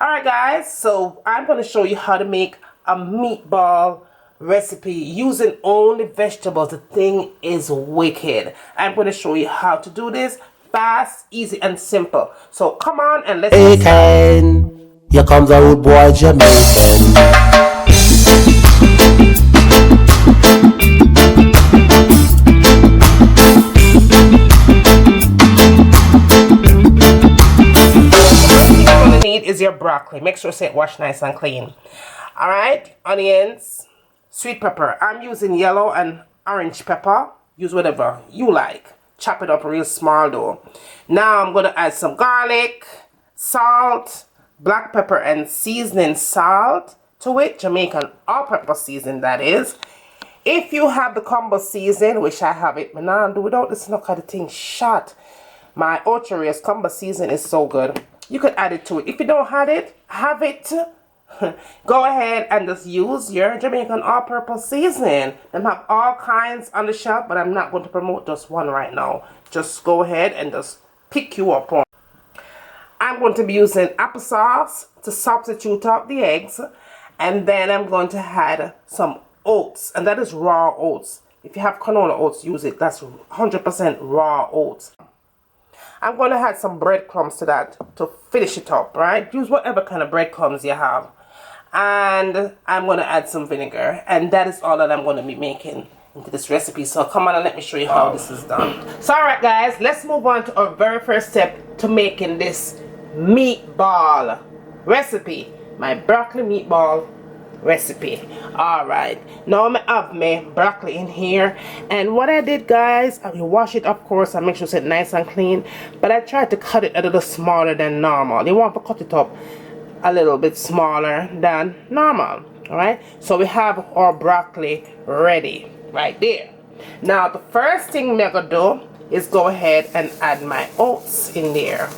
Alright guys, so I'm going to show you how to make a meatball recipe using only vegetables. The thing is wicked. I'm going to show you how to do this fast, easy and simple. So come on and let's get started. Here comes a rude boy Jamaican. Is your broccoli. Make sure it's washed nice and clean. Alright, onions, sweet pepper. I'm using yellow and orange pepper. Use whatever you like. Chop it up real small though. Now I'm going to add some garlic, salt, black pepper and seasoning salt to it. Jamaican all-purpose seasoning, that is. If you have the combo season, which I have it, but now do without this, look at the thing shot. My Ocho combo season is so good. You could add it to it. If you don't have it, go ahead and just use your Jamaican all-purpose seasoning. They have all kinds on the shelf, but I'm not going to promote just one right now. Just go ahead and just pick you up on. I'm going to be using applesauce to substitute out the eggs, and then I'm going to add some oats, and that is raw oats. If you have canola oats, use it. That's 100% raw oats. I'm going to add some breadcrumbs to that to finish it up, right? Use whatever kind of breadcrumbs you have. And I'm going to add some vinegar. And that is all that I'm going to be making into this recipe. So come on and let me show you how this is done. So alright guys, let's move on to our very first step to making this meatball recipe. My broccoli meatball recipe. Alright, now I have my broccoli in here, and what I did guys, I will wash it of course and make sure it's nice and clean, but I tried to cut it a little smaller than normal. You want to cut it up a little bit smaller than normal. Alright, so we have our broccoli ready right there. Now the first thing we're gonna do is go ahead and add my oats in there,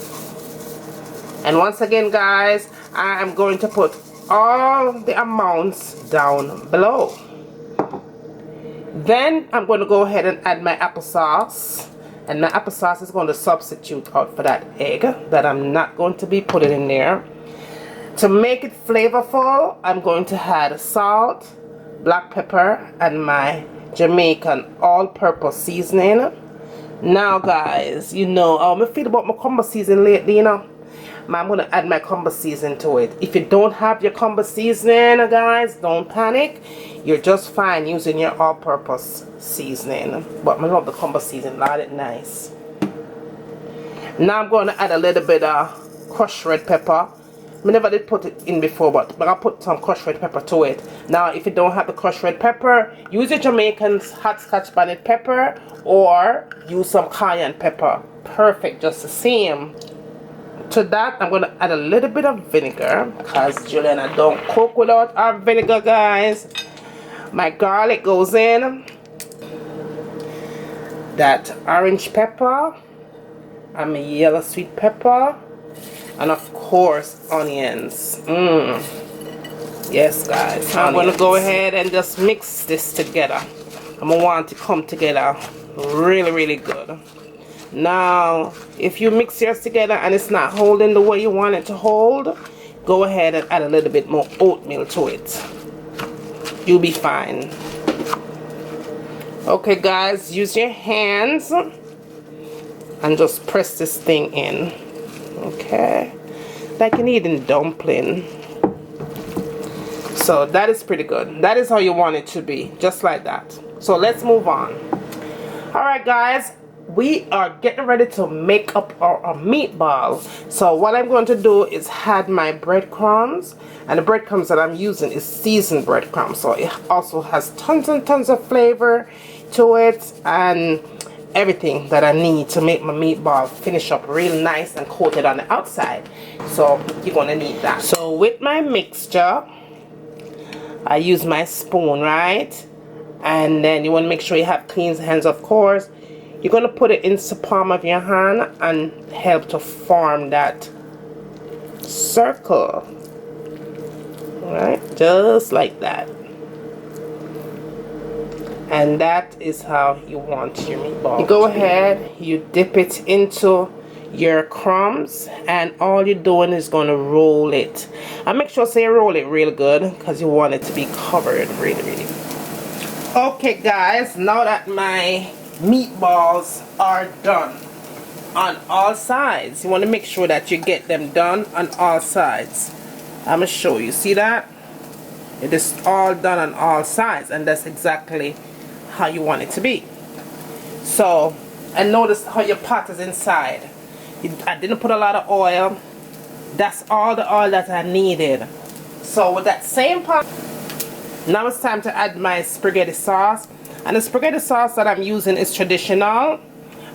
and once again guys, I am going to put all the amounts down below. Then I'm going to go ahead and add my applesauce, and my applesauce is going to substitute out for that egg that I'm not going to be putting in there. To make it flavorful, I'm going to add salt, black pepper and my Jamaican all-purpose seasoning. Now guys, you know how I feel about my combo seasoning lately, you know. I'm going to add my combo seasoning to it. If you don't have your combo seasoning, guys, don't panic. You're just fine using your all-purpose seasoning. But I love the combo seasoning. Lot it nice. Now I'm going to add a little bit of crushed red pepper. I never did put it in before, but I'll put some crushed red pepper to it. Now, if you don't have the crushed red pepper, use your Jamaican hot scotch bonnet pepper or use some cayenne pepper. Perfect, just the same. To that, I'm going to add a little bit of vinegar because Juliana don't cook without our vinegar, guys. My garlic goes in. That orange pepper and my yellow sweet pepper, and of course onions. Yes guys, I'm going to go ahead and just mix this together. I'm going to want it to come together really good. Now, if you mix yours together and it's not holding the way you want it to hold, go ahead and add a little bit more oatmeal to it. You'll be fine. Okay guys, use your hands and just press this thing in. Okay, like you're eating dumpling. So that is pretty good. That is how you want it to be, just like that. So let's move on. Alright guys, we are getting ready to make up our meatball. So what I'm going to do is add my breadcrumbs, and the breadcrumbs that I'm using is seasoned breadcrumbs, so it also has tons and tons of flavor to it and everything that I need to make my meatball finish up real nice and coated on the outside. So you're going to need that. So with my mixture, I use my spoon, right? And then you want to make sure you have clean hands, of course. You're going to put it in the palm of your hand and help to form that circle. Alright, just like that. And that is how you want your meatball. You go ahead, you dip it into your crumbs, and all you're doing is going to roll it. And make sure you roll it real good because you want it to be covered really. Okay guys, now that my meatballs are done on all sides, you want to make sure that you get them done on all sides. I'm going to show you. See that? It is all done on all sides, and that's exactly how you want it to be. So, and notice how your pot is inside. I didn't put a lot of oil. That's all the oil that I needed. So with that same pot, now it's time to add my spaghetti sauce. And the spaghetti sauce that I'm using is traditional,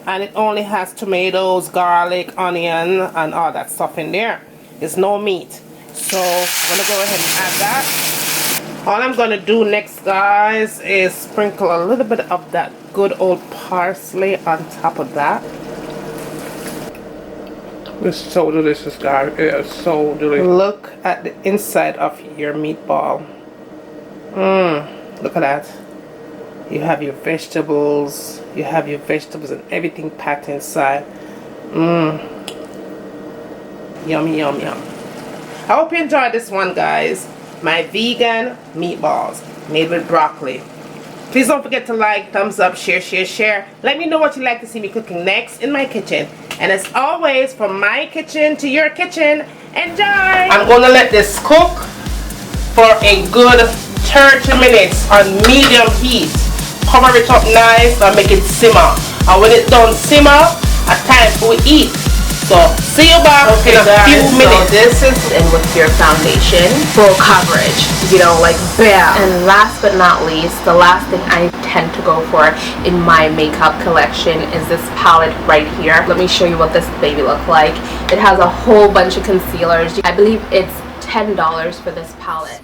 and it only has tomatoes, garlic, onion, and all that stuff in there. There's no meat. So I'm gonna go ahead and add that. All I'm gonna do next, guys, is sprinkle a little bit of that good old parsley on top of that. It's so delicious, guys. It is so delicious. Look at the inside of your meatball. Look at that. You have your vegetables. You have your vegetables and everything packed inside. Yum, yum, yum. I hope you enjoyed this one, guys. My vegan meatballs made with broccoli. Please don't forget to like, thumbs up, share. Let me know what you'd like to see me cooking next in my kitchen. And as always, from my kitchen to your kitchen, enjoy! I'm going to let this cook for a good 30 minutes on medium heat. Cover it up nice and make it simmer. And when it's done simmer, it's time for we eat. So, see you back in a few minutes. So this is in with your foundation, full coverage, you know, like bam. And last but not least, the last thing I tend to go for in my makeup collection is this palette right here. Let me show you what this baby looks like. It has a whole bunch of concealers. I believe it's $10 for this palette.